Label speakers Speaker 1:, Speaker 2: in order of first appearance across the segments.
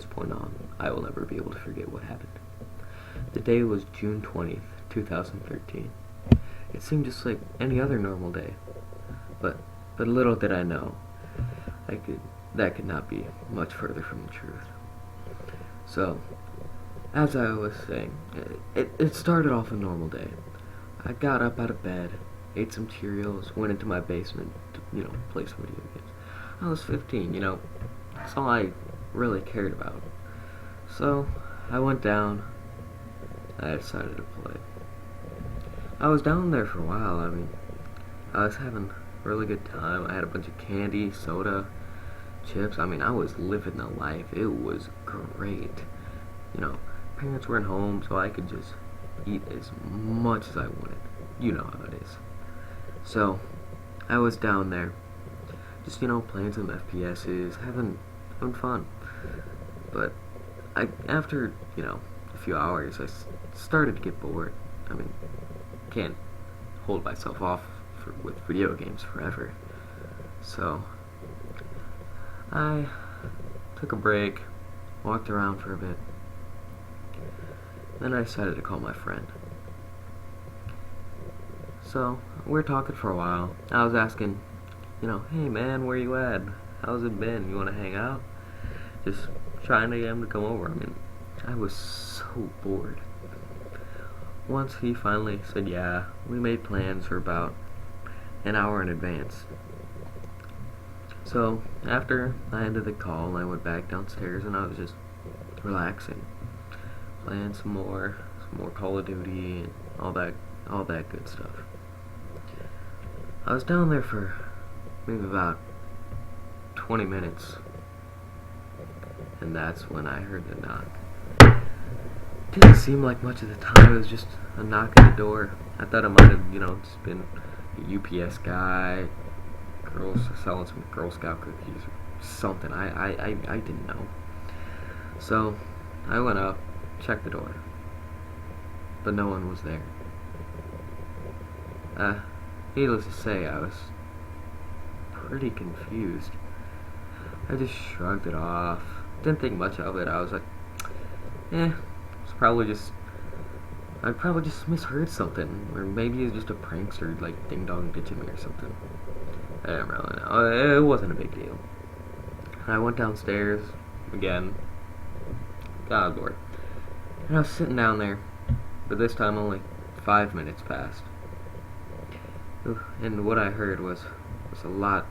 Speaker 1: this point on, I will never be able to forget what happened. The day was June 20th, 2013. It seemed just like any other normal day, but little did I know, that could not be much further from the truth. So, as I was saying, it started off a normal day. I got up out of bed, ate some Cheerios, went into my basement to, play some video games. I was 15, that's all I really cared about. So, I went down, I decided to play. I was down there for a while. I was having a really good time. I had a bunch of candy, soda, chips. I was living the life. It was great. Parents weren't home, so I could just eat as much as I wanted. You know how it is. So, I was down there, just, playing some FPSs, having fun. But, after, a few hours, I started to get bored. Can't hold myself off with video games forever. So, I took a break, walked around for a bit, then I decided to call my friend. So, we were talking for a while. I was asking, hey man, where you at? How's it been? You want to hang out? Just trying to get him to come over. I was so bored. Once he finally said yeah, we made plans for about an hour in advance. So, after I ended the call, I went back downstairs and I was just relaxing, playing some more Call of Duty and all that good stuff. I was down there for maybe about 20 minutes, and that's when I heard the knock. Didn't seem like much of the time. It was just a knock at the door. I thought it might have, just been a UPS guy, girls selling some Girl Scout cookies or something. I didn't know. So I went up, checked the door, but no one was there. Needless to say, I was pretty confused. I just shrugged it off. Didn't think much of it. I was like, I probably just misheard something, or maybe it's just a prankster like ding dong ditching me or something. I didn't really know. It wasn't a big deal. I went downstairs again, got bored, and I was sitting down there, but this time only 5 minutes passed, and what I heard was a lot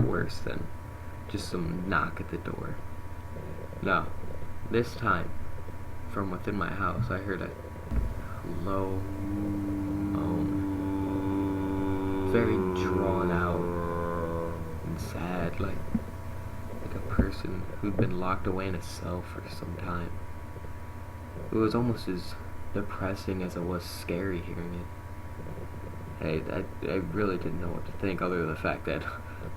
Speaker 1: worse than just some knock at the door. No, this time, from within my house, I heard a low moan, very drawn out and sad, like a person who'd been locked away in a cell for some time. It was almost as depressing as it was scary hearing it. I really didn't know what to think, other than the fact that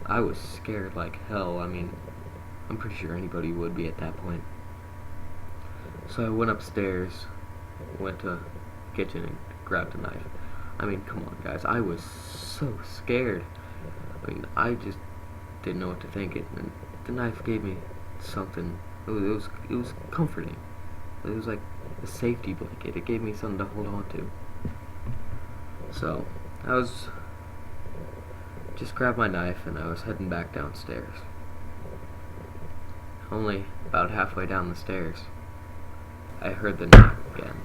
Speaker 1: I was scared like hell. I'm pretty sure anybody would be at that point. So I went upstairs, went to the kitchen and grabbed a knife. Come on guys, I was so scared. I just didn't know what to think. And the knife gave me something. It was comforting. It was like a safety blanket. It gave me something to hold on to. So I was just grabbed my knife and I was heading back downstairs. Only about halfway down the stairs, I heard the knock again.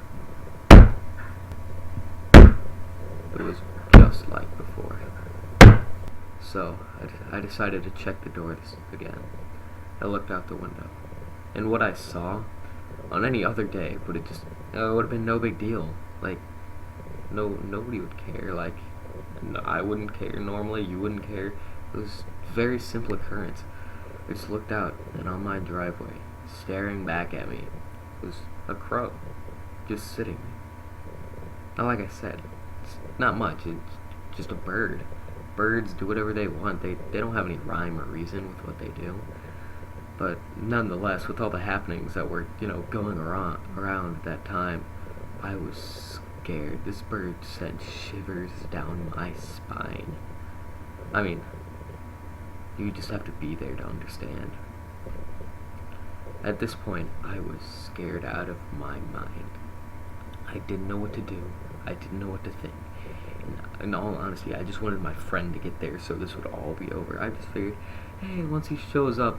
Speaker 1: It was just like before. So I decided to check the door again. I looked out the window, and what I saw on any other day would have been no big deal. Nobody would care. I wouldn't care normally. You wouldn't care. It was a very simple occurrence. I just looked out, and on my driveway, staring back at me, was a crow, just sitting. Now, like I said, it's not much. It's just a bird. Birds do whatever they want. They don't have any rhyme or reason with what they do. But nonetheless, with all the happenings that were, going around at that time, I was scared. This bird sent shivers down my spine. You just have to be there to understand. At this point, I was scared out of my mind. I didn't know what to do. I didn't know what to think. In all honesty, I just wanted my friend to get there so this would all be over. I just figured, hey, once he shows up,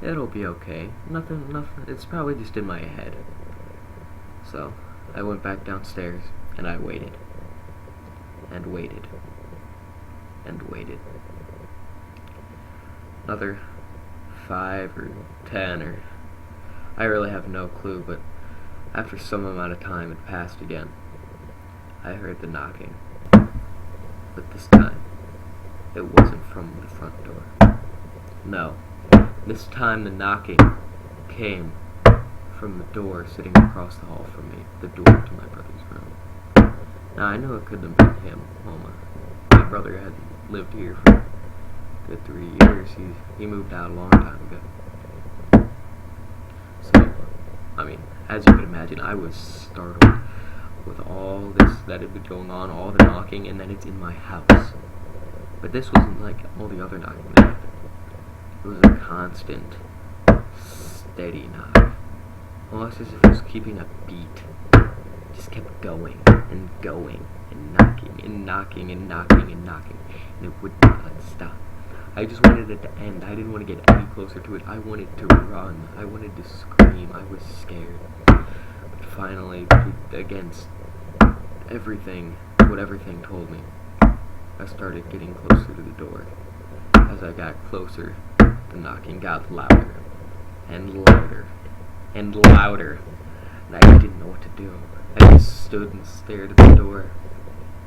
Speaker 1: it'll be okay. Nothing, it's probably just in my head. So, I went back downstairs, and I waited. And waited. And waited. Another 5 or 10 or... I really have no clue, but after some amount of time it passed again. I heard the knocking. But this time, it wasn't from the front door. No. This time the knocking came from the door sitting across the hall from me, the door to my brother's room. Now, I knew it couldn't have been him. Well, my brother had lived here for a good 3 years. He moved out a long time ago. So, I mean, as you can imagine, I was startled with all this that had been going on, all the knocking, and then it's in my house. But this wasn't like all the other knocking that happened. It was a constant, steady knock. Almost as if it was keeping a beat. It just kept going and going and knocking and knocking and knocking and knocking. And it would not stop. I just wanted it to end. I didn't want to get any closer to it. I wanted to run. I wanted to scream. I was scared. But finally, against everything, what everything told me, I started getting closer to the door. As I got closer, the knocking got louder and louder and louder, and I didn't know what to do. I just stood and stared at the door,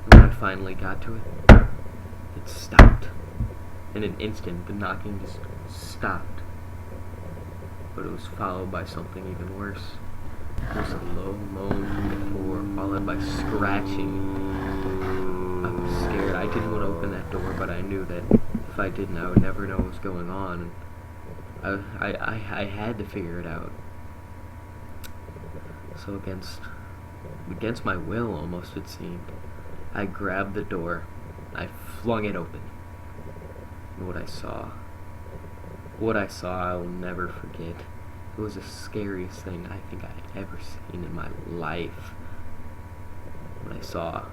Speaker 1: and when I finally got to it, it stopped. In an instant, the knocking just stopped, but it was followed by something even worse. There was a low moan from the floor, followed by scratching. I was scared. I didn't want to open that door, but I knew that if I didn't, I would never know what was going on. And I had to figure it out. So against my will, almost it seemed, I grabbed the door. I flung it open. And what I saw, I will never forget. It was the scariest thing I think I had ever seen in my life. What I saw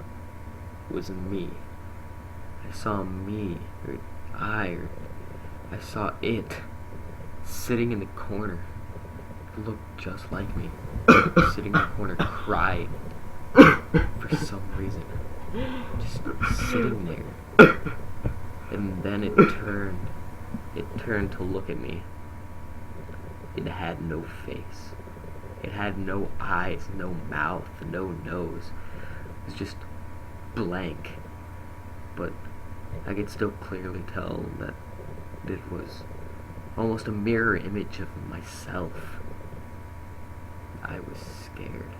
Speaker 1: was me. I saw me, or I saw it, sitting in the corner. It looked just like me, sitting in the corner crying for some reason. Just sitting there. And then it turned to look at me. It had no face. It had no eyes, no mouth, no nose. It was just blank. But I could still clearly tell that it was almost a mirror image of myself. I was scared.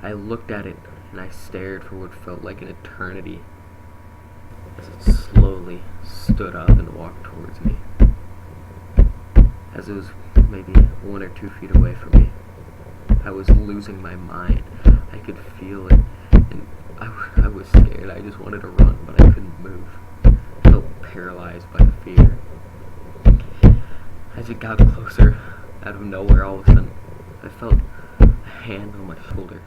Speaker 1: I looked at it and I stared for what felt like an eternity as it slowly stood up and walked towards me. As it was maybe 1 or 2 feet away from me, I was losing my mind. I could feel it, and I was scared. I just wanted to run, but I couldn't move. I felt paralyzed by the fear. As it got closer, out of nowhere, all of a sudden, I felt a hand on my shoulder.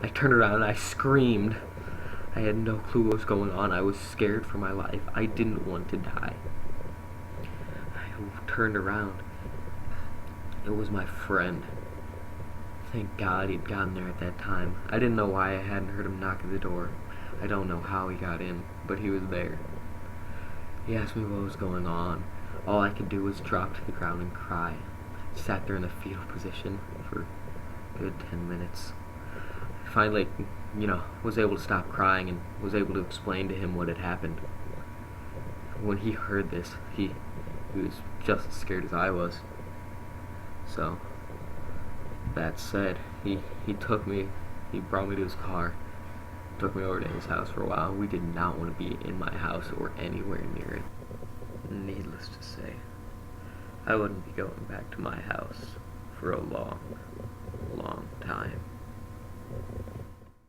Speaker 1: I turned around and I screamed. I had no clue what was going on. I was scared for my life. I didn't want to die. I turned around. It was my friend. Thank God he'd gotten there at that time. I didn't know why I hadn't heard him knock at the door. I don't know how he got in, but he was there. He asked me what was going on. All I could do was drop to the ground and cry. I sat there in the fetal position for a good 10 minutes. I finally, was able to stop crying and was able to explain to him what had happened. When he heard this, he was just as scared as I was. So, that said, he took me, he brought me to his car, took me over to his house for a while. We did not want to be in my house or anywhere near it. Needless to say, I wouldn't be going back to my house for a long, long time.